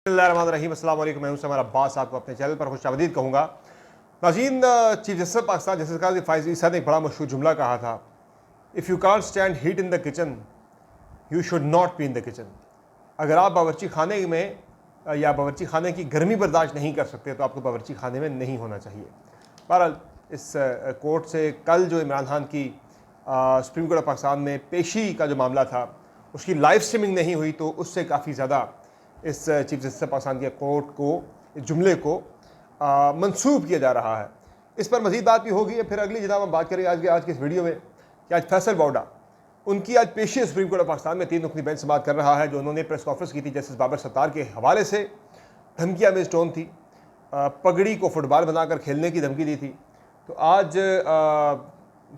रहीम अस्सलाम वालेकुम, मैं हूं समर अब्बास। आपको अपने चैनल पर खुशामदीद कहूँगा। नाज़रीन, chief justice Pakistan justice Qazi Faez Isa ने एक बड़ा मशहूर जुमला कहा था, if you can't stand heat in the kitchen you should not be in the kitchen. अगर आप बावर्ची खाने में या बावर्ची खाने की गर्मी बर्दाश्त नहीं कर सकते तो आपको बावर्ची खाने में नहीं होना चाहिए। बहरहाल इस कोर्ट से कल जो इमरान खान की सुप्रीम कोर्ट ऑफ पाकिस्तान में पेशी का जो मामला था उसकी लाइव स्ट्रीमिंग नहीं हुई, तो उससे काफ़ी ज़्यादा इस चीफ जस्टिस पाकिस्तान के कोर्ट को इस जुमले को मंसूब किया जा रहा है। इस पर मज़ीद बात भी होगी। फिर अगली जनाब हम बात करेंगे आज के इस वीडियो में कि आज फैसल बौडा उनकी आज पेशी सुप्रीम कोर्ट ऑफ पाकिस्तान में 3 रुकनी बेंच से बात कर रहा है, जो उन्होंने प्रेस कॉन्फ्रेंस की थी जस्टिस बाबर सत्तार के हवाले से धमकियाँ में टोन थी, पगड़ी को फुटबॉल बनाकर खेलने की धमकी दी थी। तो आज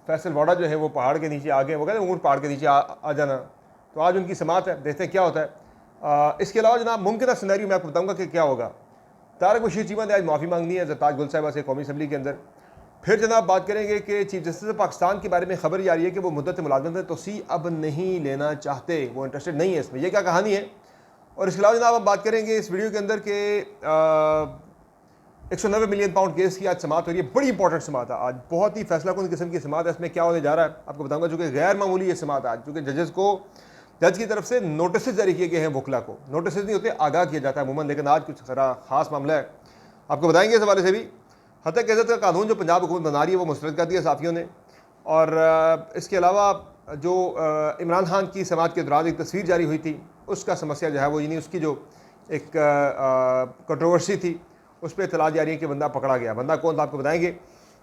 फैसल बौडा जो है वो पहाड़ के नीचे आ गए, वो कहते हैं ऊँट पहाड़ के नीचे आ जाना। तो आज उनकी समात है, देखते हैं क्या होता है। इसके अलावा जनाब मुमकिन सिनेरियो मैं आपको बताऊंगा कि क्या होगा। तारक बशीर चीमा ने आज माफ़ी मांगनी है ज़रताज गुल साहिबा से कौमी असम्बली के अंदर। फिर जनाब बात करेंगे कि चीफ जस्टिस पाकिस्तान के बारे में खबर ये आ रही है कि वो मुद्दत मुलाज़मत में तोसी अब नहीं लेना चाहते, वो इंटरेस्टेड नहीं है इसमें। ये क्या कहानी है। और इसके अलावा जनाब हम बात करेंगे इस वीडियो के अंदर के 190 मिलियन पाउंड केस की आज समात हो रही है। बड़ी इंपॉर्टेंट समात है आज, बहुत ही फैसला कुन किस्म की समात है। इसमें क्या होने जा रहा है आपको बताऊंगा। चूँकि गैर मामूली ये समात आज, चूँकि जज की तरफ से नोटिस जारी किए गए हैं। वकला को नोटिस नहीं होते, आगाह किया जाता है अमूमन, लेकिन आज कुछ खास मामला है, आपको बताएंगे इस हवाले से भी। हत्या इज़्ज़त का कानून जो पंजाब हुकूमत बना रही है वो मुस्तरद कर दिया साफ़ियों ने। और इसके अलावा जो इमरान खान की समात के दौरान एक तस्वीर जारी हुई थी उसका समस्या जो है वो, यानी उसकी जो एक कंट्रोवर्सी थी उस पर इतला जारी है कि बंदा पकड़ा गया। बंदा कौन था आपको बताएंगे।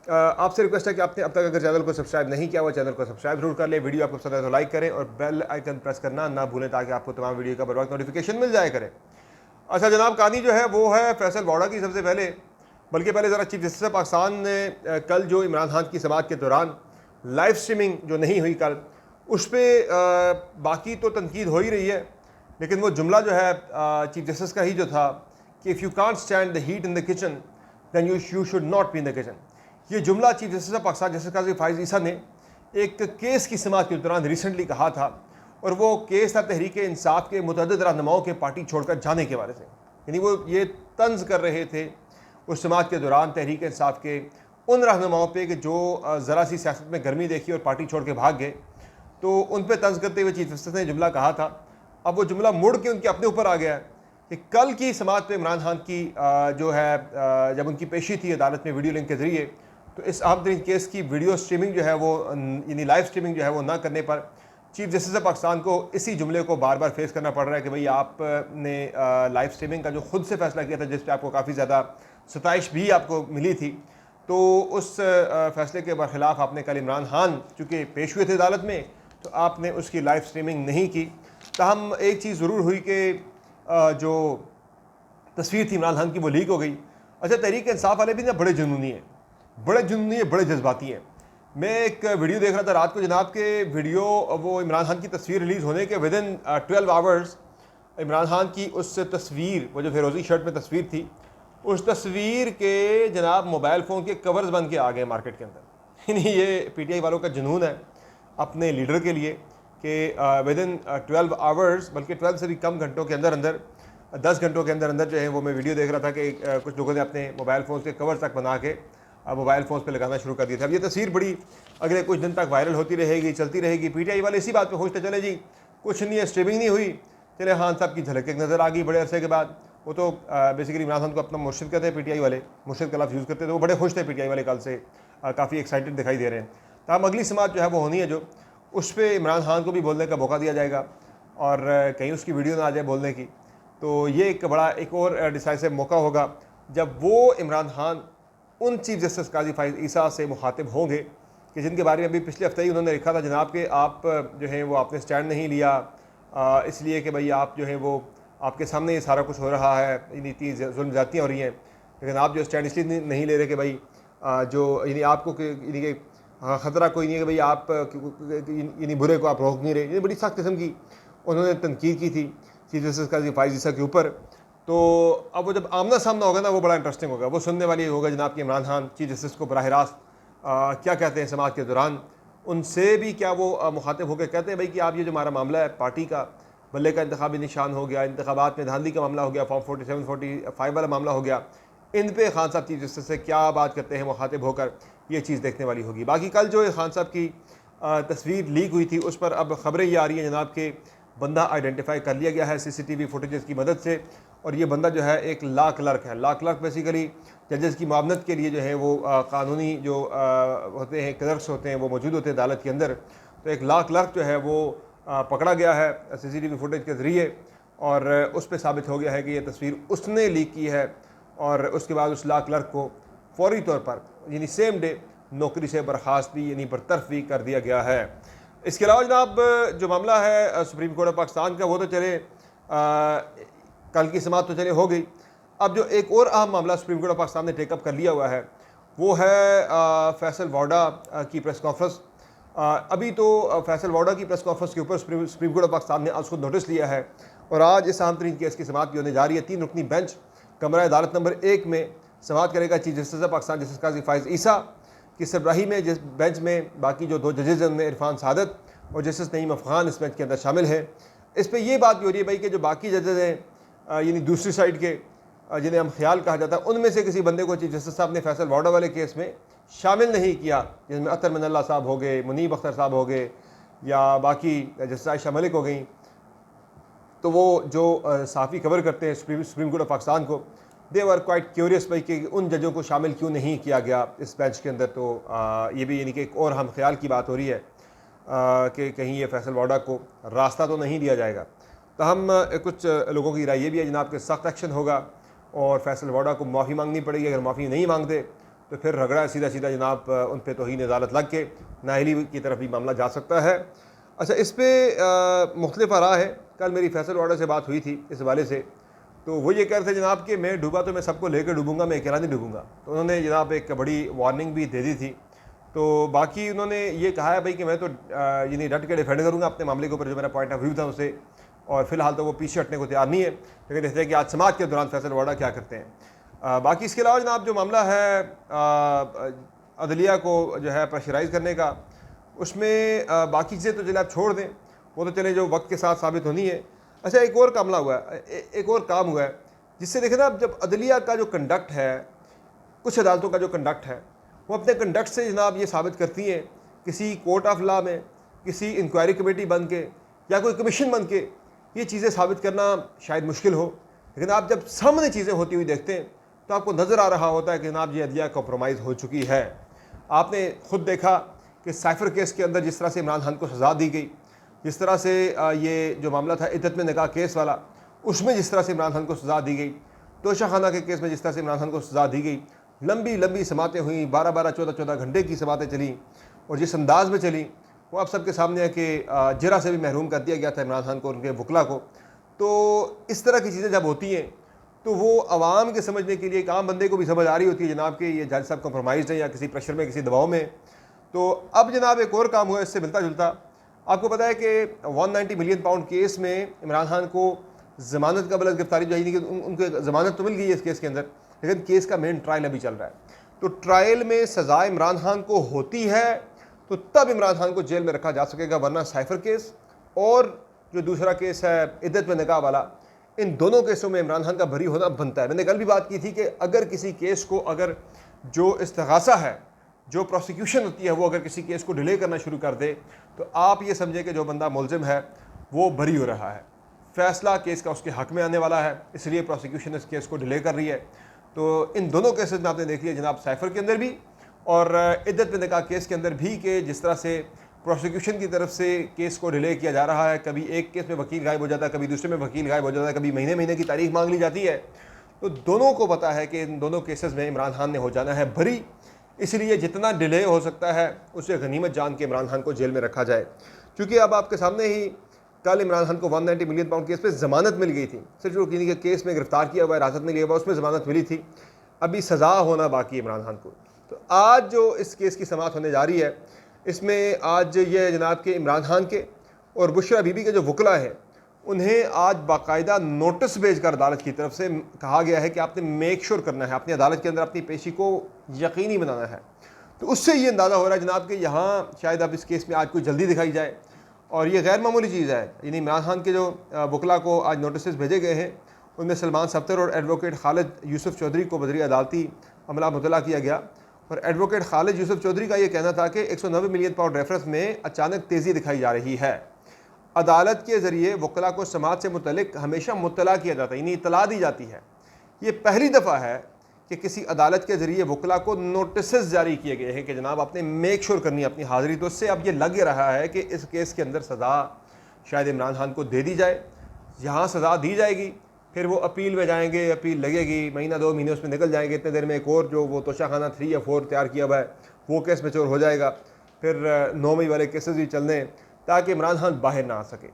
आपसे रिक्वेस्ट है कि आपने अब तक अगर चैनल को सब्सक्राइब नहीं किया हुआ चैनल को सब्सक्राइब जरूर कर ले। वीडियो आपको पसंद है तो लाइक करें और बेल आइकन प्रेस करना ना भूलें ताकि आपको तमाम वीडियो का बर वक्त नोटिफिकेशन मिल जाए करें। अच्छा जनाब, कहानी जो है वो है फैसल बौडा की। सबसे पहले बल्कि पहले ज़रा चीफ जस्टिस पाकिस्तान ने कल जो इमरान खान की समात के दौरान लाइव स्ट्रीमिंग जो नहीं हुई कल, उस पर बाकी तो तनकीद हो ही रही है, लेकिन वो जुमला जो है चीफ जस्टिस का ही जो था कि if you can't stand the heat in the kitchen than you should not be in the kitchen. ये जुमला chief justice Pakistan justice Qazi Faez Isa ने एक केस की समात के दौरान रिसेंटली कहा था, और वो केस था तहरीक इंसाफ के मुतअद्दिद रहनुमाओं के पार्टी छोड़कर जाने के बारे से। यानी वो ये तंज कर रहे थे उस समात के दौरान तहरीक इंसाफ के उन रहनुमाओं पे कि जो ज़रा सी सियासत में गर्मी देखी और पार्टी छोड़ के भाग गए। तो उन पर तंज करते हुए चीफ जस्टिस ने जुमला कहा था। अब वो जुमला मुड़ के उनके अपने ऊपर आ गया है कि कल की समात पे इमरान खान की जो है जब उनकी पेशी थी अदालत में वीडियो लिंक के ज़रिए, तो इस अहम तरीन केस की वीडियो स्ट्रीमिंग जो है वो, यानी लाइव स्ट्रीमिंग जो है वो ना करने पर चीफ जस्टिस पाकिस्तान को इसी जुमले को बार बार फेस करना पड़ रहा है कि भाई आपने लाइव स्ट्रीमिंग का जो खुद से फैसला किया था, जिस पर आपको काफ़ी ज़्यादा सताइश भी आपको मिली थी, तो उस फैसले के बरखिलाफ़ आपने कल इमरान खान चूँकि पेश हुए थे अदालत में तो आपने उसकी लाइव स्ट्रीमिंग नहीं की। ताहम एक चीज़ ज़रूर हुई कि जो तस्वीर थी इमरान खान की वो लीक हो गई। अच्छा, तहरीक इंसाफ वाले भी ना बड़े जुनूनी हैं, बड़े जज्बाती हैं। मैं एक वीडियो देख रहा था रात को जनाब के वीडियो, वो इमरान खान की तस्वीर रिलीज़ होने के विदिन 12 आवर्स इमरान खान की उस तस्वीर, वो जो फिरोज़ी शर्ट में तस्वीर थी, उस तस्वीर के जनाब मोबाइल फ़ोन के कवर्स बन के आ गए मार्केट के अंदर। यानी ये PTI वालों का जुनून है अपने लीडर के लिए कि विदिन 12 आवर्स, बल्कि 12 से भी कम घंटों के अंदर 10 घंटों के अंदर जो है वो मैं वीडियो देख रहा था कि कुछ लोगों ने अपने मोबाइल फ़ोन के कवर तक बना के मोबाइल फ़ोन पे लगाना शुरू कर दिया था। अब ये तस्वीर बड़ी अगले कुछ दिन तक वायरल होती रहेगी, चलती रहेगी। PTI वाले इसी बात पे खुश थे, चले जी कुछ नहीं है, स्ट्रीमिंग नहीं हुई, चले खान साहब की झलक एक नज़र आ गई बड़े अरसे के बाद। वो तो बेसिकली इमरान खान को अपना मुर्शिद कहते हैं, PTI वाले मुर्शिद का लफ्ज़ यूज़ करते थे। वो बड़े खुश थे PTI वाले, कल से काफ़ी एक्साइटेड दिखाई दे रहे हैं। तो हम अगली समात जो है वो होनी है, जो उस पर इमरान खान को भी बोलने का मौका दिया जाएगा और कहीं उसकी वीडियो ना आ जाए बोलने की। तो ये एक और डिसाइसिव मौका होगा जब वो इमरान खान उन चीफ जस्टिस काज़ी फ़ाइज़ ईसा से मुखातिब होंगे कि जिनके बारे में अभी पिछले हफ्ते ही उन्होंने लिखा था जनाब के आप जो है वो आपने स्टैंड नहीं लिया इसलिए कि भाई आप जो है वो आपके सामने ये सारा कुछ हो रहा है, इतनी जुल्म ज़्यादतियाँ हो रही हैं, लेकिन आप जो स्टैंड इसलिए नहीं ले रहे कि भाई जो यानी आपको यानी कि ख़तरा कोई नहीं है कि भाई आप यानी बुरे को आप रोक नहीं रहे। ये बड़ी सख्त किस्म की उन्होंने तनकीद की थी चीफ जस्टिस काज़ी फ़ाइज़ ईसा के ऊपर। तो अब वो जब आमना सामना होगा ना वो बड़ा इंटरेस्टिंग होगा, वो सुनने वाली होगा जनाब कि इमरान खान चीफ जस्टिस को बराह रास्त क्या कहते हैं समात के दौरान, उनसे भी क्या वो मुखातिब होकर कहते हैं भाई कि आप ये जो हमारा मामला है पार्टी का, बल्ले का इंतखाबी निशान हो गया, इंतखाबात में धांधली का मामला हो गया, फॉर्म 47 45 वाला मामला हो गया, इन पे खान साहब चीफ जस्टिस से क्या बात करते हैं मुखातिब होकर, ये चीज़ देखने वाली होगी। बाकी कल जो खान साहब की तस्वीर लीक हुई थी उस पर अब खबरें ये आ रही हैं जनाब के बंदा आइडेंटिफाई कर लिया गया है CCTV फुटेजेस की मदद से, और ये बंदा जो है एक लॉ क्लर्क है। लॉ क्लर्क बेसिकली जजेस की मामनत के लिए जो है वो कानूनी जो होते हैं क्लर्क्स होते हैं वो मौजूद होते हैं अदालत के अंदर। तो एक लॉ क्लर्क जो है वो पकड़ा गया है CCTV फुटेज के ज़रिए, और उस पर साबित हो गया है कि ये तस्वीर उसने लीक की है, और उसके बाद उस लॉ क्लर्क को फौरी तौर पर यानी सेम डे नौकरी से बर्खास्त भी यानी बरतरफ भी कर दिया गया है। इसके अलावा जनाब जो मामला है सुप्रीम कोर्ट ऑफ पाकिस्तान का, वो तो चले कल की समाअत तो चले हो गई। अब जो एक और अहम मामला सुप्रीम कोर्ट ऑफ पाकिस्तान ने टेकअप कर लिया हुआ है वो है फैसल वाडा की प्रेस कॉन्फ्रेंस। अभी तो फैसल वाडा की प्रेस कॉन्फ्रेंस के ऊपर सुप्रीम कोर्ट ऑफ पाकिस्तान ने आज खुद नोटिस लिया है, और आज इस अहम तरीन केस की समाअत भी होने जा रही है। 3 रुकनी बेंच कमरा अदालत नंबर 1 में समाअत करेगा chief justice of Pakistan justice Qazi Faez Isa की सरबराही में। जिस बेंच में बाकी जो 2 जजेज हैं उनमें इरफान सादत और जस्टिस नईम अफ़गान इस बेंच के अंदर शामिल है। इस पर यह बात भी हो रही है भाई कि जो बाकी जजेज हैं यानी दूसरी साइड के जिन्हें हम ख्याल कहा जाता है, उनमें से किसी बंदे को चीफ जस्टिस साहब ने फैसल वाडा वाले केस में शामिल नहीं किया, जिसमें अतर मनल्ला साहब हो गए, मुनीब अख्तर साहब हो गए, या बाकी जस्टिस आयशा मलिक हो गई। तो वो जो साफ़ी कवर करते हैं सुप्रीम कोर्ट ऑफ पाकिस्तान को, दे वर क्वाइट क्यूरियस भाई कि उन जजों को शामिल क्यों नहीं किया गया इस बेंच के अंदर। तो ये भी यानी कि एक और हम ख्याल की बात हो रही है कि कहीं ये फैसल वाडा को रास्ता तो नहीं दिया जाएगा। तो हम कुछ लोगों की राय ये भी है जनाब कि सख्त एक्शन होगा और फैसल वाडा को माफ़ी मांगनी पड़ेगी। अगर माफ़ी नहीं मांगते तो फिर रगड़ा सीधा सीधा जनाब उन पर तौहीन अदालत लग के नाअहली की तरफ भी मामला जा सकता है। अच्छा, इस पर मुख्तलिफ आरा है। कल मेरी फैसल वाडा से बात हुई थी इस हवाले से, तो वो ये कह रहे थे जनाब कि मैं डूबा तो मैं सबको लेकर डूबूंगा, मैं अकेला नहीं डूबूंगा। तो उन्होंने जनाब एक बड़ी वार्निंग भी दे दी थी। तो बाकी उन्होंने ये कहा है भाई कि मैं तो यानी डट के डिफेंड करूँगा अपने मामले के ऊपर, जो मेरा पॉइंट ऑफ व्यू था उसे, और फिलहाल तो वो पीछे हटने को तैयार नहीं है। लेकिन देखते हैं कि आज समाअत के दौरान फैसल वाडा क्या करते हैं। बाकी इसके अलावा जनाब जो मामला है अदलिया को जो है प्रेशराइज़ करने का, उसमें बाकी चीज़ें तो चले आप छोड़ दें, वो तो चले जो वक्त के साथ साबित होनी है। अच्छा, एक और मामला हुआ है, एक और काम हुआ है जिससे देखें ना, अब जब अदलिया का जो कंडक्ट है, कुछ अदालतों का जो कंडक्ट है, वो अपने कंडक्ट से जनाब ये साबित करती हैं किसी कोर्ट ऑफ लॉ में, किसी इंक्वायरी कमेटी बन के या कोई कमीशन बन के ये चीज़ें साबित करना शायद मुश्किल हो। लेकिन आप जब सामने चीज़ें होती हुई देखते हैं तो आपको नज़र आ रहा होता है कि जनाब ये अदलिया कॉम्प्रोमाइज़ हो चुकी है। आपने खुद देखा कि साइफर केस के अंदर जिस तरह से इमरान खान को सज़ा दी गई, जिस तरह से ये जो मामला था इद्दत में निकाह केस वाला, उसमें जिस तरह से इमरान खान को सज़ा दी गई, तोशा खाना के केस में जिस तरह से इमरान खान को सज़ा दी गई, लंबी लंबी समातें हुई, 12-12 14-14 घंटे की समातें चली, और जिस अंदाज में चली वो आप सबके सामने है कि जरा से भी महरूम कर दिया गया था इमरान खान को, उनके वकला को। तो इस तरह की चीज़ें जब होती हैं तो वो आवाम के समझने के लिए एक आम बंदे को भी समझ आ रही होती है जनाब कि ये जज साहब कॉम्प्रोमाइज़ है या किसी प्रेशर में, किसी दबाव में। तो अब जनाब एक और काम हुआ इससे मिलता जुलता। आपको पता है कि 190 मिलियन पाउंड केस में इमरान खान को ज़मानत का बल गिरफ्तारी जो है कि उनको ज़मानत तो मिल गई है इस केस के अंदर, लेकिन केस का मेन ट्रायल अभी चल रहा है। तो ट्रायल में सज़ा इमरान खान को होती है तो तब इमरान खान को जेल में रखा जा सकेगा, वरना साइफर केस और जो दूसरा केस है इद्दत में निकाह वाला, इन दोनों केसों में इमरान खान का बरी होना बनता है। मैंने कल भी बात की थी कि अगर किसी केस को, अगर जो इस्तिगासा है, जो प्रोसिक्यूशन होती है, वो अगर किसी केस को डिले करना शुरू कर दे तो आप ये समझें कि जो बंदा मुलजिम है वो बरी हो रहा है, फैसला केस का उसके हक़ में आने वाला है, इसलिए प्रोसिक्यूशन इस केस को डिले कर रही है। तो इन दोनों केसेस में आपने देख लिया जनाब, साइफर के अंदर भी और इद्दत में निकाह केस के अंदर भी, कि जिस तरह से प्रोसिक्यूशन की तरफ से केस को डिले किया जा रहा है। कभी एक केस में वकील गायब हो जाता है, कभी दूसरे में वकील गायब हो जाता है, कभी महीने महीने की तारीख मांग ली जाती है। तो दोनों को पता है कि इन दोनों केसेस में इमरान खान ने हो जाना है बरी, इसलिए जितना डिले हो सकता है उसे गनीमत जान के इमरान खान को जेल में रखा जाए। क्योंकि अब आपके सामने ही कल इमरान खान को 190 मिलियन पाउंड केस पे ज़मानत मिल गई थी। सिर्फ जो किसी के केस में गिरफ्तार किया हुआ, हिरासत में लिया हुआ, उसमें ज़मानत मिली थी, अभी सज़ा होना बाकी इमरान खान को। तो आज जो इस केस की समाअत होने जा रही है, इसमें आज ये जनाब के इमरान खान के और बुशरा बीबी के जो वकला हैं, उन्हें आज बाकायदा नोटिस भेजकर अदालत की तरफ से कहा गया है कि आपने मेक श्योर करना है, अपनी अदालत के अंदर अपनी पेशी को यकीनी बनाना है। तो उससे ये अंदाज़ा हो रहा है जनाब कि यहाँ शायद अब इस केस में आज कोई जल्दी दिखाई जाए और ये गैर मामूली चीज़ है। यानी इमरान खान के जो वकला को आज नोटिस भेजे गए हैं, उनमें सलमान सफ्तर और एडवोकेट खालिद यूसुफ चौधरी को बदरी अदालती अमला मुतला किया गया। और एडवोकेट खालिद यूसुफ चौधरी का ये कहना था कि 190 मिलियन पाउंड रेफरेंस में अचानक तेज़ी दिखाई जा रही है। अदालत के ज़रिए वकला को समात से मुतल्लिक हमेशा मुतला किया जाता है, यानी इतला दी जाती है। ये पहली दफ़ा है कि किसी अदालत के ज़रिए वकला को नोटिस जारी किए गए हैं कि जनाब आपने मेक श्योर करनी है अपनी हाज़िरी। तो उससे अब ये लग रहा है कि इस केस के अंदर सज़ा शायद इमरान खान को दे दी जाए। यहाँ सज़ा दी जाएगी, फिर वो अपील में जाएंगे, अपील लगेगी, महीना 2 महीने उसमें निकल जाएंगे। इतने देर में एक और जो वो तोशाखाना 3 या 4 तैयार किया हुआ है वो केस मैच्योर हो जाएगा। फिर 9 मई वाले केसेस भी चलने ताकि इमरान खान बाहर ना आ सके।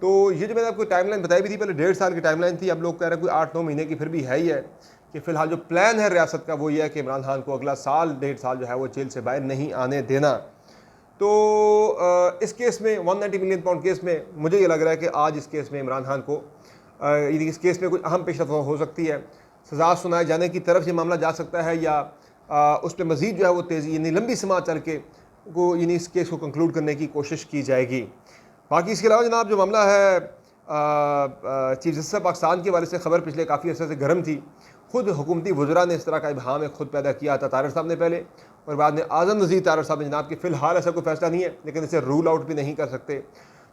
तो ये जो मैंने आपको टाइमलाइन बताई भी थी, पहले 1.5 साल की टाइमलाइन थी, अब लोग कह रहे हैं कोई 8-9 महीने की फिर भी है ही है कि फ़िलहाल जो प्लान है रियासत का वो ये है कि इमरान खान को अगला साल 1.5 साल जो है वो जेल से बाहर नहीं आने देना। तो इस केस में 190 मिलियन पाउंड केस में मुझे ये लग रहा है कि आज इस केस में इमरान खान को इस केस में कुछ अहम पेशरफ हो सकती है। सज़ा सुनाए जाने की तरफ ये मामला जा सकता है या उस पर मज़ीद जो है वो तेज़ी यानी लंबी समात चल के को यानी इस केस को कंक्लूड करने की कोशिश की जाएगी। बाकी इसके अलावा जनाब जो मामला है चीफ जस्टिस पाकिस्तान के वाले से ख़बर पिछले काफ़ी अर्से से गर्म थी। खुद हुकूमती वज़रा ने इस तरह का इबहाम है खुद पैदा किया था तारिर साहब ने पहले, और बाद में आज़म नज़ीर तारिर साहब ने जनाब कि फ़िलहाल ऐसा कोई फैसला नहीं है लेकिन इसे रूल आउट भी नहीं कर सकते।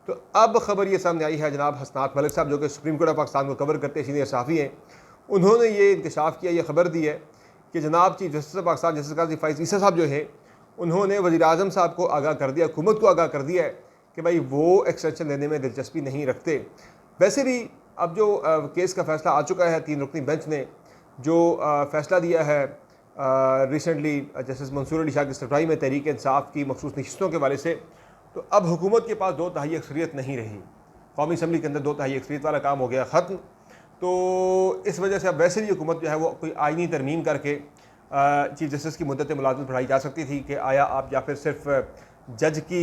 तो अब ख़बर ये सामने आई है जनाब हसनात मलिक साहब जो कि सुप्रीम कोर्ट ऑफ पाकिस्तान को कवर करते सीनियर सहाफ़ी हैं, उन्होंने ये इंकशाफ किया, ये ख़बर दी है कि जनाब chief justice Pakistan justice Qazi Faiz ईसा साहब जो है उन्होंने वज़ीर आज़म साहब को आगाह कर दिया, हुकूमत को आगाह कर दिया है कि भाई वो एक्सटेंशन लेने में दिलचस्पी नहीं रखते। वैसे भी अब जो केस का फ़ैसला आ चुका है 3 रुकनी बेंच ने जो फ़ैसला दिया है रिसेंटली जस्टिस मंसूर अली शाह की सरबराही में तहरीक इंसाफ की मखसूस नशिस्तों के वाले से, तो अब हुकूमत के पास 2 तिहाई अक्सरियत नहीं रही। कौमी असम्बली के अंदर 2 तिहाई अक्सरियत वाला काम हो गया ख़त्म। तो इस वजह से अब वैसे भी हुकूमत जो है वो कोई आइनी तरमीम करके चीफ जस्टिस की मुद्दत मुलाज़मत बढ़ाई जा सकती थी कि आया आप या फिर सिर्फ जज की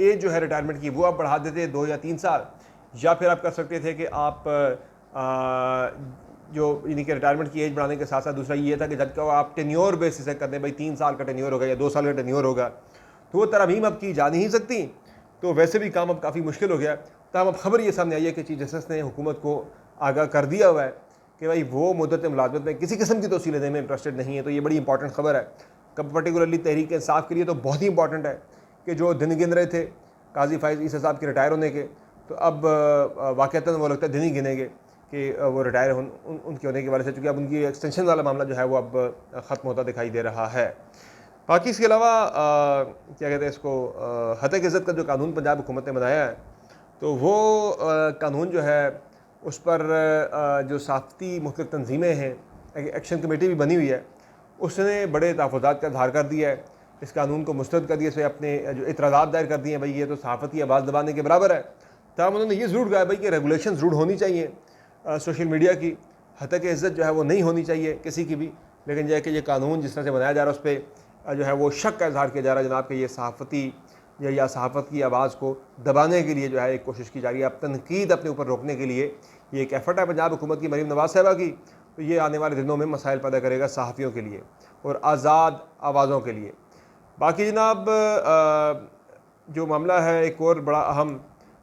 एज जो है रिटायरमेंट की वो आप बढ़ा देते 2 या 3 साल, या फिर आप कर सकते थे कि आप जो यानी कि रिटायरमेंट की एज बढ़ाने के साथ साथ दूसरा ये था कि जज का आप टेन्योर बेसिस से कर दें, भाई 3 साल का टेन्योर होगा या 2 साल का टेन्योर होगा, तो वो तरमीम अब की जा नहीं सकती। तो वैसे भी काम अब काफ़ी मुश्किल हो गया। तब अब ख़बर ये सामने आई है कि चीफ जस्टिस ने हुकूमत को आगाह कर दिया हुआ है कि भाई वो मुद्दत मुलाज़मत में किसी किस्म की तोसी लेने में इंटरेस्टेड नहीं है। तो ये बड़ी इंपॉर्टेंट खबर है, कब पर्टिकुलरली तहरीक इंसाफ के लिए तो बहुत ही इंपॉर्टेंट है कि जो दिन गिन रहे थे काजी फ़ैज़ ईसा साहब के रिटायर होने के, तो अब वाक़तन वो लगता है दिन ही गिनेंगे कि वो रिटायर उनके होने के वाले से, चूँकि अब उनकी एक्सटेंशन वाला मामला जो है वो अब ख़त्म होता दिखाई दे रहा है। बाकी इसके अलावा क्या कहते हैं इसको हतक इज़्ज़त का जो कानून पंजाब हुकूमत ने बनाया है, तो वो कानून जो है उस पर जो सहाफ़ती मुख्तलिफ़ तंजीमें हैं, एक्शन कमेटी भी बनी हुई है, उसने बड़े तहफ़्फ़ुज़ात का इज़हार कर दिया है, इस कानून को मुस्तरद कर दिया, इस पर अपने जो इतराज़ात दायर कर दिए हैं, भाई ये तो सहाफ़ती आवाज़ दबाने के बराबर है। तब उन्होंने ये ज़रूर कहा भाई कि रेगुलेशन ज़रूर होनी चाहिए सोशल मीडिया की, हतक इज़्ज़त जो है वो नहीं होनी चाहिए किसी की भी, लेकिन जो है कि ये कानून जिस तरह से बनाया जा रहा है उस पर जो है वो शक का इज़हार किया जा रहा है जनाब कि ये सहाफ़ती या सहाफ़त की आवाज़ को दबाने के लिए जो है एक कोशिश की जा रही है। अब तनकीद अपने ऊपर रोकने के लिए ये एक एफ़र्ट है पंजाब हुकूमत की, मरीम नवाज़ साहिबा की, तो ये आने वाले दिनों में मसाइल पैदा करेगा सहाफ़ियों के लिए और आज़ाद आवाज़ों के लिए। बाकी जनाब जो मामला है एक और बड़ा अहम,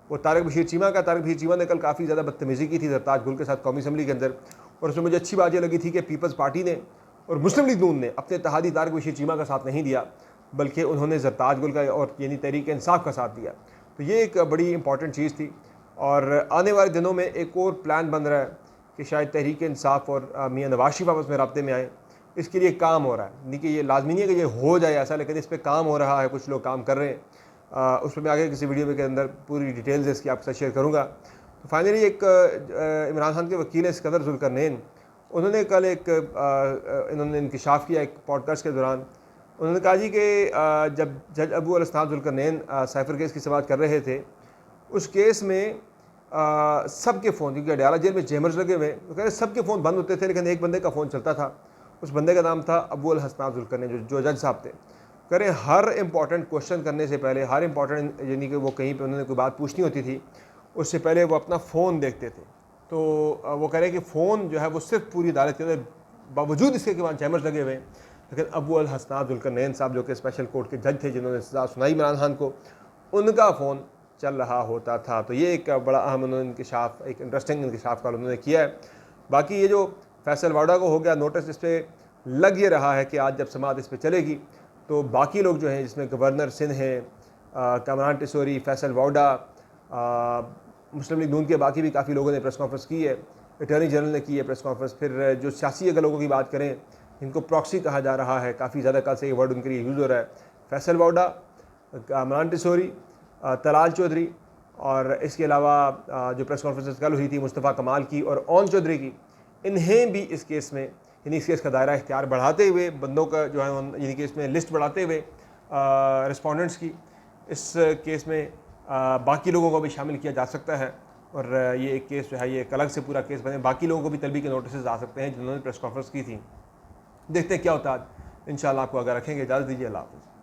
वो तारिक बशीर चीमा का। तारिक बशीर चीमा ने कल काफ़ी ज़्यादा बदतमीज़ी की थी जरताज गुल के साथ कौमी असम्बली के अंदर, और उसमें मुझे अच्छी बात ये लगी थी कि पीपल्स पार्टी ने और मुस्लिम लीग नून ने अपने इत्तेहादी तारिक बशीर चीमा का साथ नहीं दिया, बल्कि उन्होंने जरताज गुल का और यानी तहरीक इंसाफ का साथ दिया। तो ये एक बड़ी इंपॉर्टेंट चीज़ थी, और आने वाले दिनों में एक और प्लान बन रहा है कि शायद तहरीक इंसाफ और मियाँ नवाज शरीफ आपस में रब्ते में आए। इसके लिए काम हो रहा है, नहीं कि ये लाजमी नहीं है कि ये हो जाए ऐसा, लेकिन इस पर काम हो रहा है, कुछ लोग काम कर रहे हैं। उस पर मैं आगे किसी वीडियो के अंदर पूरी डिटेल्स इसकी आपसे शेयर करूँगा। तो फाइनली एक इमरान खान के वकील सिकंदर जुल्करनैन, उन्होंने कल एक इन्होंने इंकशाफ किया एक पॉडकास्ट के दौरान। उन्होंने कहा जी कि जब जज अबू अल हसनात जुल्करनैन साइफर केस की समाअत कर रहे थे, उस केस में सबके फ़ोन, क्योंकि अडयाला जेल में जैमर्स लगे हुए, तो कह रहे सबके फ़ोन बंद होते थे, लेकिन एक बंदे का फ़ोन चलता था। उस बंदे का नाम था अबू अल हसनात जुल्करनैन, जो जज साहब थे। कह रहे हर इंपॉर्टेंट क्वेश्चन करने से पहले, हर इंपॉर्टेंट यानी कि वो कहीं पे उन्होंने कोई बात पूछनी होती थी, उससे पहले वो अपना फ़ोन देखते थे। तो वो कह रहे कि फ़ोन जो है वो सिर्फ पूरी अदालत के अंदर, बावजूद इसके कि वहाँ जैमर्स लगे हुए हैं, लेकिन अबू अल हसनात जुल्करनैन साहब जो कि स्पेशल कोर्ट के जज थे जिन्होंने सज़ा सुनाई इमरान खान को, उनका फ़ोन चल रहा होता था। तो ये एक बड़ा अहम उन्होंने इंकशाफ, एक इंटरेस्टिंग इंकशाफ का उन्होंने किया है। बाकी ये जो फैसल वाडा को हो गया नोटिस, इस पर लग ये रहा है कि आज जब समाअत इस पर चलेगी तो बाकी लोग जो हैं, जिसमें गवर्नर सिंध हैं, कामरान टिसोरी, फैसल वाडा, मुस्लिम लीग नून के बाकी भी काफ़ी लोगों ने प्रेस कॉन्फ्रेंस की है, अटॉर्नी जनरल ने की है प्रेस कॉन्फ्रेंस। फिर जो सियासी अगर लोगों की बात करें, इनको प्रॉक्सी कहा जा रहा है, काफ़ी ज़्यादा कल से ये वर्ड उनके लिए यूज़ हो रहा है। फैसल वाडा, कामरान टिसोरी, तलाल चौधरी, और इसके अलावा जो प्रेस कॉन्फ्रेंस कल हुई थी मुस्तफ़ा कमाल की और ओन चौधरी की, इन्हें भी इस केस में, यानी इस केस का दायरा इख्तियार बढ़ाते हुए, बंदों का जो है यानी कि इसमें लिस्ट बढ़ाते हुए रिस्पोंडेंट्स की, इस केस में बाकी लोगों को भी शामिल किया जा सकता है। और ये एक केस जो है ये एक अलग से पूरा केस बने, बाकी लोगों को भी तलबी के नोटिस आ सकते हैं जिन्होंने प्रेस कॉन्फ्रेंस की थी। देखते हैं क्या होता है। इंशाल्लाह आपको अगर रखेंगे, इजाज़त दीजिए, अल्लाह हाफ़िज़।